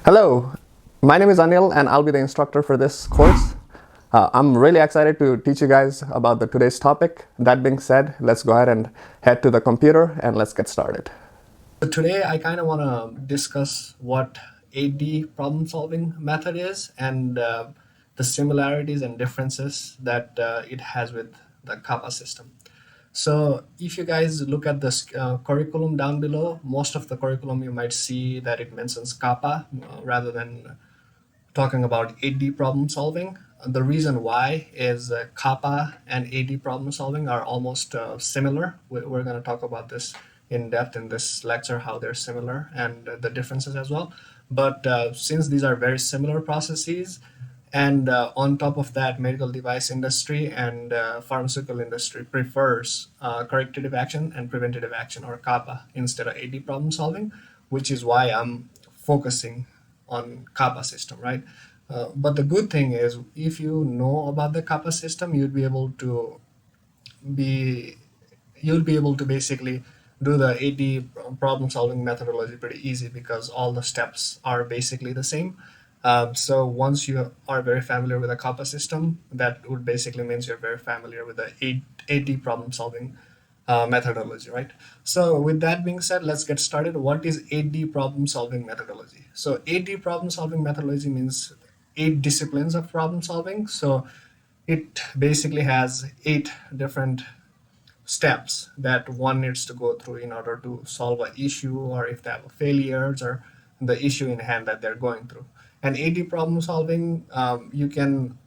Hello, my name is Anil and I'll be the instructor for this course. I'm really excited to teach you guys about today's topic. That being said, let's go ahead and head to the computer and let's get started. So today I kind of want to discuss what 8D problem solving method is and the similarities and differences that it has with the CAPA system. So if you guys look at this curriculum down below, most of the curriculum you might see that it mentions CAPA rather than talking about 8D problem solving. The reason why is CAPA and 8D problem solving are almost similar. We're going to talk about this in depth in this lecture, how they're similar and the differences as well. But since these are very similar processes, and on top of that, medical device industry and pharmaceutical industry prefers corrective action and preventative action, or CAPA, instead of 8D problem solving, which is why I'm focusing on CAPA system, right? But the good thing is, if you know about the CAPA system, be you'll be able to basically do the 8D problem solving methodology pretty easy because all the steps are basically the same. So once you are very familiar with the CAPA system, that would basically means you're very familiar with the 8D problem solving methodology, right? So with that being said, let's get started. What is 8D problem solving methodology? So 8D problem solving methodology means 8 disciplines of problem solving. So it basically has 8 different steps that one needs to go through in order to solve an issue, or if they have failures or the issue in hand that they're going through. And 8D problem solving, you can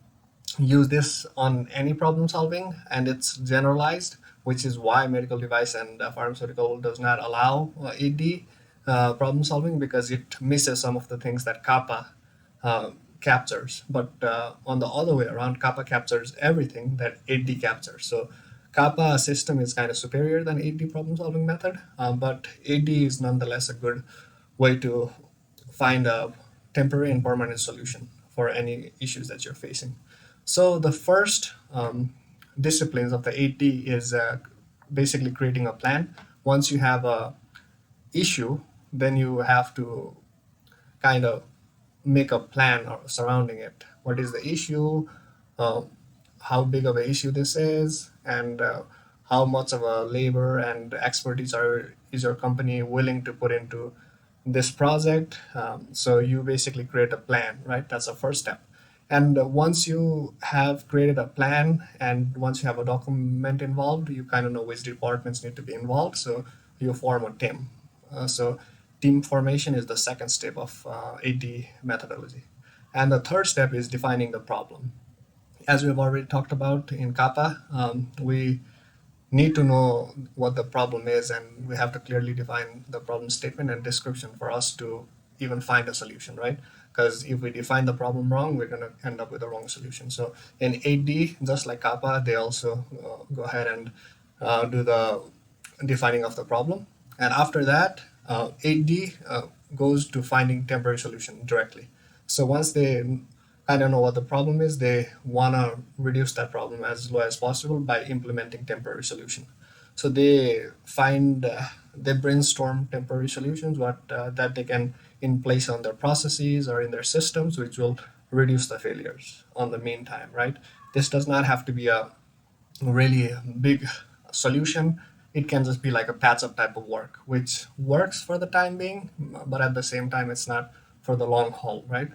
use this on any problem solving, and it's generalized, which is why medical device and pharmaceutical does not allow 8D problem solving, because it misses some of the things that CAPA captures. But on the other way around, CAPA captures everything that 8D captures. So CAPA system is kind of superior than 8D problem solving method, but 8D is nonetheless a good way to find a temporary and permanent solution for any issues that you're facing. So the first disciplines of the 8D is basically creating a plan. Once you have a issue, then you have to kind of make a plan surrounding it. What is the issue? Uh, how big of an issue this is, and how much of a labor and expertise is your company willing to put into this project. So you basically create a plan, right? That's the first step. And once you have created a plan and once you have a document involved, you kind of know which departments need to be involved. So you form a team. So team formation is the second step of 8D methodology. And the third step is defining the problem. As we've already talked about in CAPA, we need to know what the problem is, and we have to clearly define the problem statement and description for us to even find a solution, right? Because if we define the problem wrong, we're going to end up with the wrong solution. So in 8D, just like CAPA, they also go ahead and do the defining of the problem. And after that, 8D goes to finding temporary solution directly. So once they kind of know what the problem is, they want to reduce that problem as low as possible by implementing temporary solution. So they brainstorm temporary solutions that they can in place on their processes or in their systems, which will reduce the failures on the meantime, right? This does not have to be a really big solution. It can just be like a patch up type of work, which works for the time being, but at the same time, it's not for the long haul, right?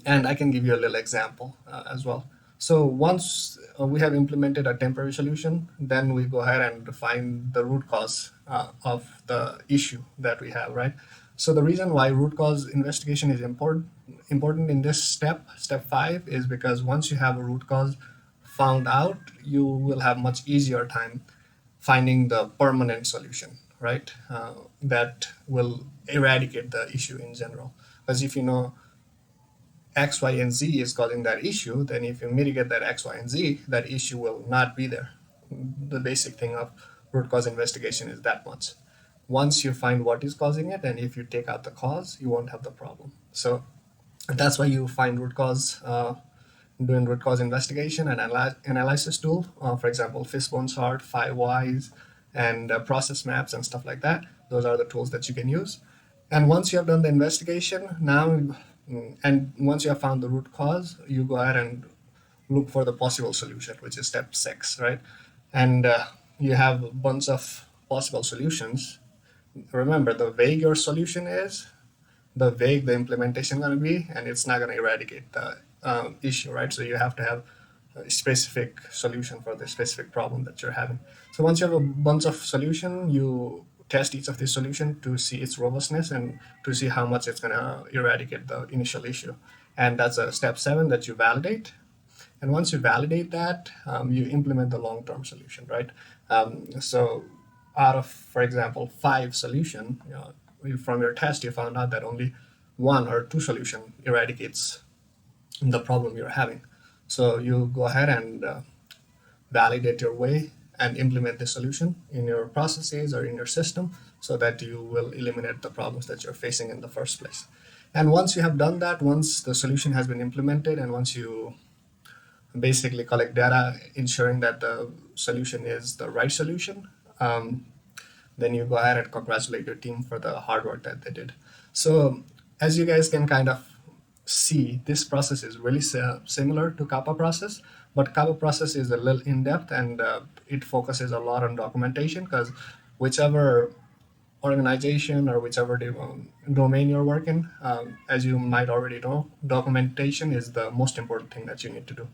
And I can give you a little example as well. So once we have implemented a temporary solution, then we go ahead and find the root cause of the issue that we have, right? So the reason why root cause investigation is important in this step 5, is because once you have a root cause found out, you will have much easier time finding the permanent solution, right? That will eradicate the issue in general. Because if you know X, Y, and Z is causing that issue, then if you mitigate that X, Y, and Z, that issue will not be there. The basic thing of root cause investigation is that much. Once you find what is causing it, and if you take out the cause, you won't have the problem. So that's why you find root cause, doing root cause investigation and analysis tool. For example, fishbone chart, 5 whys, and process maps and stuff like that. Those are the tools that you can use. And once you have done the investigation, and once you have found the root cause, you go ahead and look for the possible solution, which is step 6, right? And you have a bunch of possible solutions. Remember, the vague your solution is, the vague the implementation going to be, and it's not going to eradicate the issue, right? So you have to have a specific solution for the specific problem that you're having. So once you have a bunch of solution, you test each of these solution to see its robustness and to see how much it's going to eradicate the initial issue. And that's a step 7 that you validate. And once you validate that, you implement the long-term solution, right? So out of, for example, 5 solution, from your test, you found out that only 1 or 2 solution eradicates the problem you're having. So you go ahead and validate your way and implement the solution in your processes or in your system so that you will eliminate the problems that you're facing in the first place. And once you have done that, once the solution has been implemented, and once you basically collect data ensuring that the solution is the right solution, then you go ahead and congratulate your team for the hard work that they did. So as you guys can kind of see, this process is really similar to CAPA process, but CAPA process is a little in-depth, and it focuses a lot on documentation, because whichever organization or whichever domain you're working, as you might already know, documentation is the most important thing that you need to do.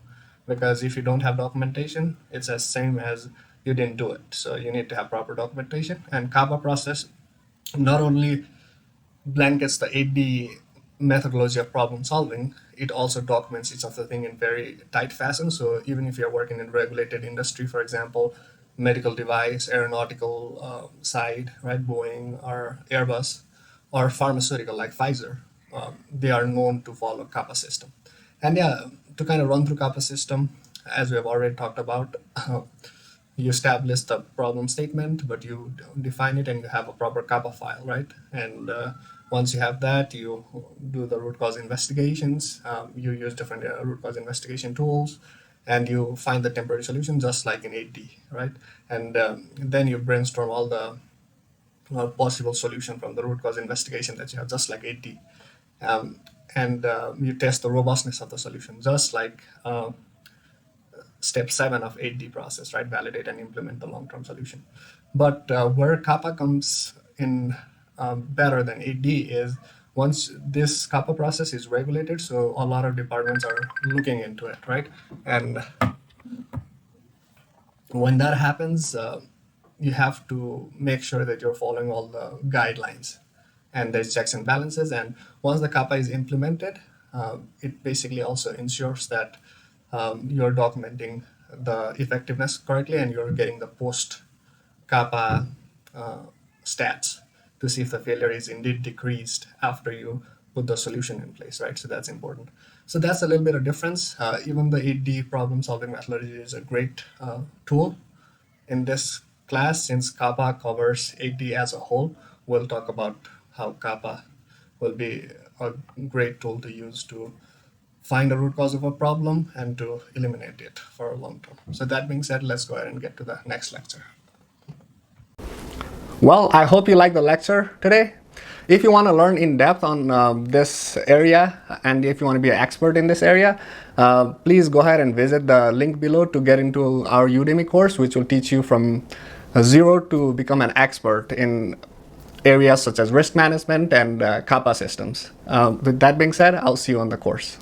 Because if you don't have documentation, it's as same as you didn't do it. So you need to have proper documentation. And CAPA process not only blankets the 8D methodology of problem solving, it also documents each of the thing in very tight fashion. So even if you're working in regulated industry, for example, medical device, aeronautical side, right, Boeing or Airbus, or pharmaceutical like Pfizer, they are known to follow CAPA system. And yeah, to kind of run through CAPA system, as we have already talked about, you establish the problem statement, but you define it and you have a proper CAPA file, right? And once you have that, you do the root cause investigations. You use different root cause investigation tools, and you find the temporary solution just like in 8D, right? And then you brainstorm all the possible solution from the root cause investigation that you have, just like 8D. And you test the robustness of the solution, just like step 7 of 8D process, right? Validate and implement the long-term solution. But where CAPA comes in better than 8D is once this CAPA process is regulated, so a lot of departments are looking into it, right? And when that happens, you have to make sure that you're following all the guidelines, and there's checks and balances. And once the CAPA is implemented, it basically also ensures that you're documenting the effectiveness correctly, and you're getting the post CAPA stats to see if the failure is indeed decreased after you put the solution in place, right? So that's important. So that's a little bit of difference. Even the 8D problem solving methodology is a great tool. In this class, since CAPA covers 8D as a whole, we'll talk about how CAPA will be a great tool to use to find the root cause of a problem and to eliminate it for a long term. So that being said, let's go ahead and get to the next lecture. Well, I hope you liked the lecture today. If you want to learn in depth on this area, and if you want to be an expert in this area, please go ahead and visit the link below to get into our Udemy course, which will teach you from zero to become an expert in areas such as risk management and CAPA systems. With that being said, I'll see you on the course.